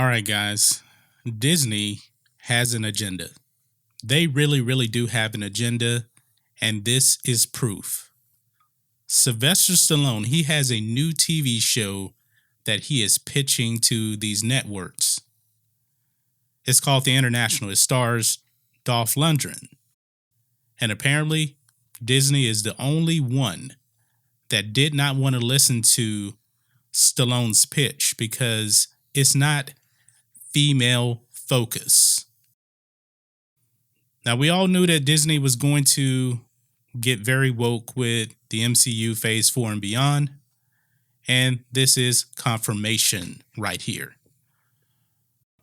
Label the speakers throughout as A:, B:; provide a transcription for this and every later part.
A: All right, guys. Disney has an agenda. They really do have an agenda, and this is proof. Sylvester Stallone, he has a new TV show that he is pitching to these networks. It's called The International. It stars Dolph Lundgren. And apparently, Disney is the only one that did not want to listen to Stallone's pitch because it's not female focus. Now, we all knew that Disney was going to get very woke with the MCU Phase 4 and beyond, and this is confirmation right here.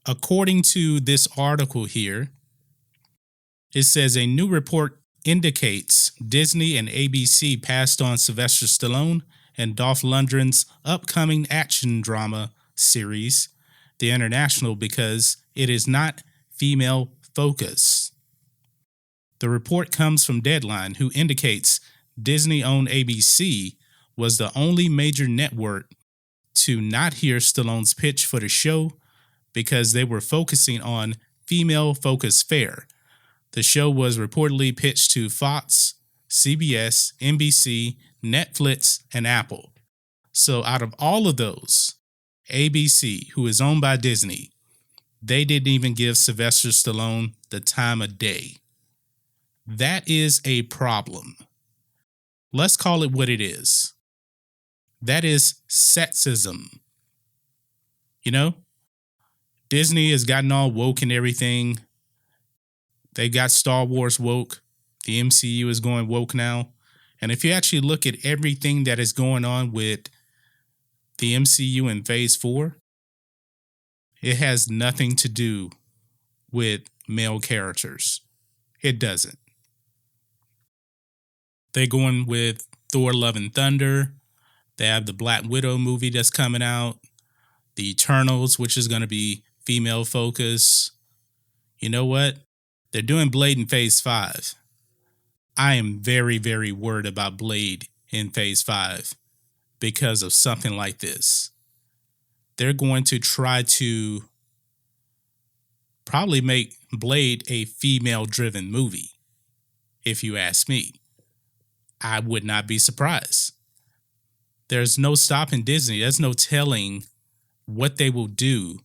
A: According to this article here, it says a new report indicates Disney and ABC passed on Sylvester Stallone and Dolph Lundgren's upcoming action drama series, The International, because it is not female focused. The report comes from Deadline, who indicates Disney-owned ABC was the only major network to not hear Stallone's pitch for the show because they were focusing on female-focused fare. The show was reportedly pitched to Fox, CBS, NBC, Netflix, and Apple. So out of all of those, ABC, who is owned by Disney, they didn't even give Sylvester Stallone the time of day. That is a problem. Let's call it what it is. That is sexism. You know, Disney has gotten all woke and everything. They got Star Wars woke. The MCU is going woke now. And if you actually look at everything that is going on with the MCU in Phase 4, it has nothing to do with male characters. It doesn't. They're going with Thor: Love and Thunder. They have the Black Widow movie that's coming out. The Eternals, which is going to be female focus. You know what? They're doing Blade in Phase 5. I am very worried about Blade in Phase 5 because of something like this. They're going to try to probably make Blade a female-driven movie, if you ask me. I would not be surprised. There's no stopping Disney. There's no telling what they will do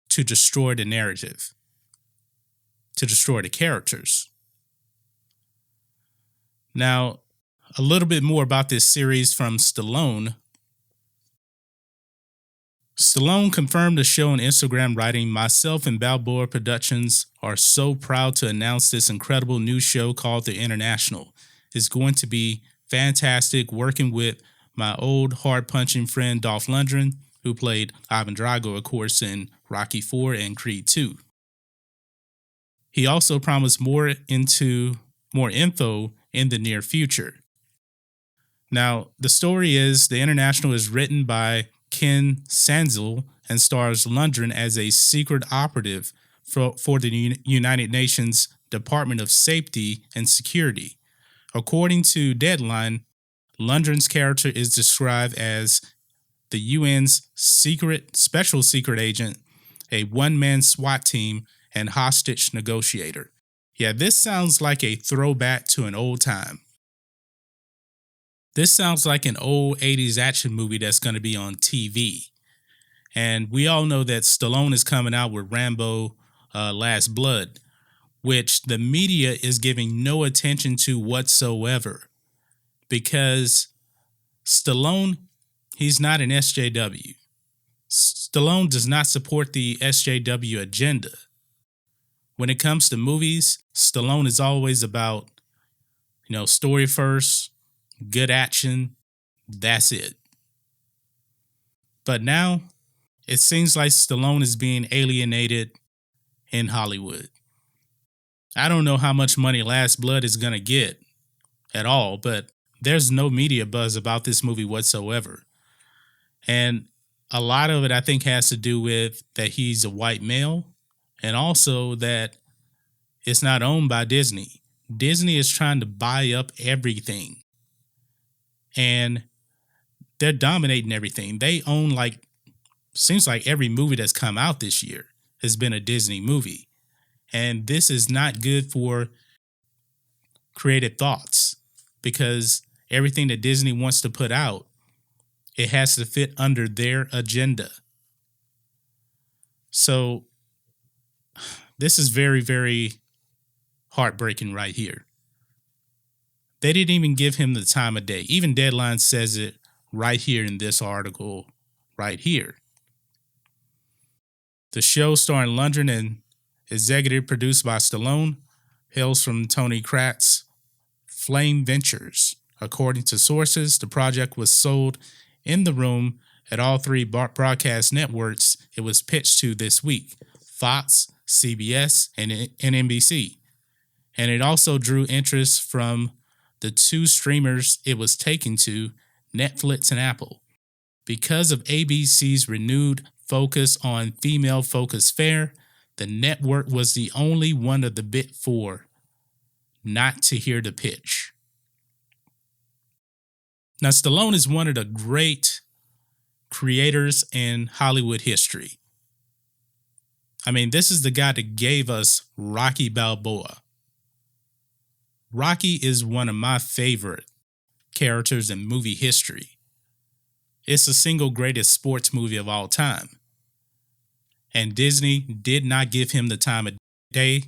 A: to destroy the narrative, to destroy the characters. Now, a little bit more about this series from Stallone. Stallone confirmed the show on Instagram, writing, "Myself and Balboa Productions are so proud to announce this incredible new show called The International. It's going to be fantastic working with my old hard-punching friend Dolph Lundgren, who played Ivan Drago, of course, in Rocky IV and Creed II. He also promised more info in the near future." Now, the story is The International is written by Ken Sanzel and stars Lundgren as a secret operative for the United Nations Department of Safety and Security. According to Deadline, Lundgren's character is described as the UN's special secret agent, a one-man SWAT team, and hostage negotiator. Yeah, this sounds like a throwback to an old time. This sounds like an old 80s action movie that's going to be on TV. And we all know that Stallone is coming out with Rambo Last Blood, which the media is giving no attention to whatsoever. Because Stallone, he's not an SJW. Stallone does not support the SJW agenda. When it comes to movies, Stallone is always about, story first, good action, that's it. But now, it seems like Stallone is being alienated in Hollywood. I don't know how much money Last Blood is going to get at all, but there's no media buzz about this movie whatsoever. And a lot of it, I think, has to do with that he's a white male, and also that it's not owned by Disney. Disney is trying to buy up everything. And they're dominating everything. They own like seems like every movie that's come out this year has been a Disney movie. And this is not good for creative thoughts, because everything that Disney wants to put out, it has to fit under their agenda. So this is very, very heartbreaking right here. They didn't even give him the time of day. Even Deadline says it right here in this article right here. The show, starring Lundgren and executive produced by Stallone, hails from Tony Kratt's Flame Ventures. According to sources, the project was sold in the room at all three broadcast networks it was pitched to this week: Fox, CBS, and NBC. And it also drew interest from the two streamers it was taken to, Netflix and Apple. Because of ABC's renewed focus on female-focused fare, the network was the only one of the Big Four not to hear the pitch. Now, Stallone is one of the great creators in Hollywood history. I mean, this is the guy that gave us Rocky Balboa. Rocky is one of my favorite characters in movie history. It's the single greatest sports movie of all time. And Disney did not give him the time of day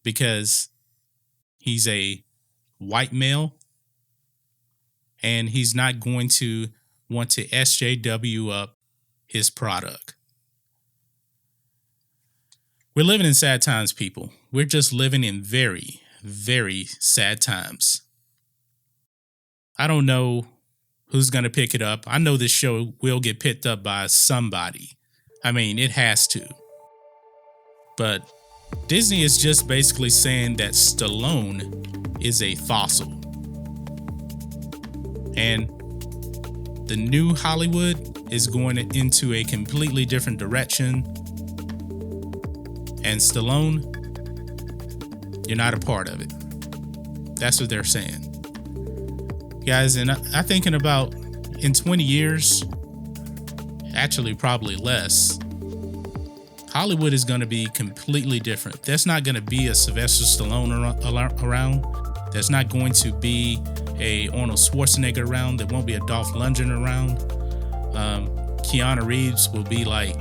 A: because he's a white male and he's not going to want to SJW up his product. We're living in sad times, people. We're just living in very, very sad times. I don't know who's going to pick it up. I know this show will get picked up by somebody. I mean, it has to. But Disney is just basically saying that Stallone is a fossil. And the new Hollywood is going into a completely different direction. And Stallone, you're not a part of it. That's what they're saying. Guys, and I'm thinking about in 20 years, actually probably less, Hollywood is going to be completely different. There's not going to be a Sylvester Stallone around. There's not going to be a Arnold Schwarzenegger around. There won't be a Dolph Lundgren around. Keanu Reeves will be like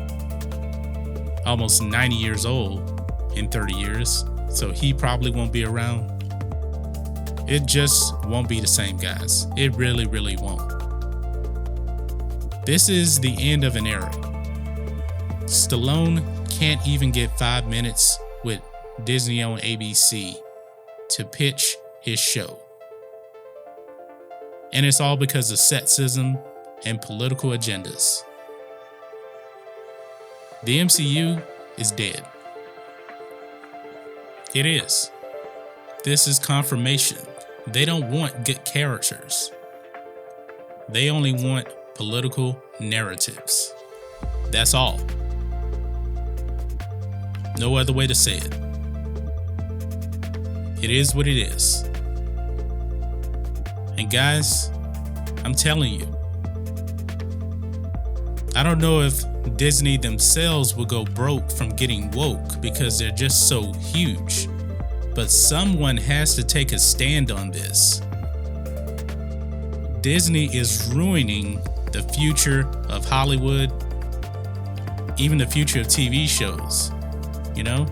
A: almost 90 years old in 30 years. So he probably won't be around. It just won't be the same, guys. It really, really won't. This is the end of an era. Stallone can't even get 5 minutes with Disney on ABC to pitch his show. And it's all because of sexism and political agendas. The MCU is dead. It is. This is confirmation. They don't want good characters. They only want political narratives. That's all. No other way to say it. It is what it is. And guys, I'm telling you, I don't know if Disney themselves will go broke from getting woke because they're just so huge. But someone has to take a stand on this. Disney is ruining the future of Hollywood, even the future of TV shows, you know?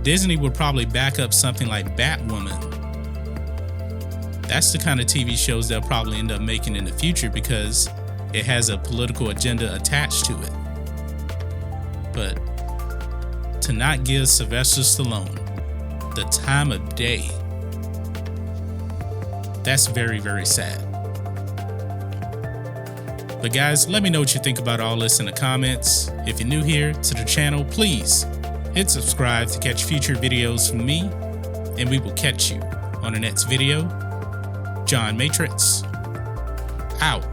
A: Disney would probably back up something like Batwoman. That's the kind of TV shows they'll probably end up making in the future because it has a political agenda attached to it. But to not give Sylvester Stallone the time of day, that's very, very sad. But guys, let me know what you think about all this in the comments. If you're new here to the channel, please hit subscribe to catch future videos from me, and we will catch you on the next video. John Matrixx, out.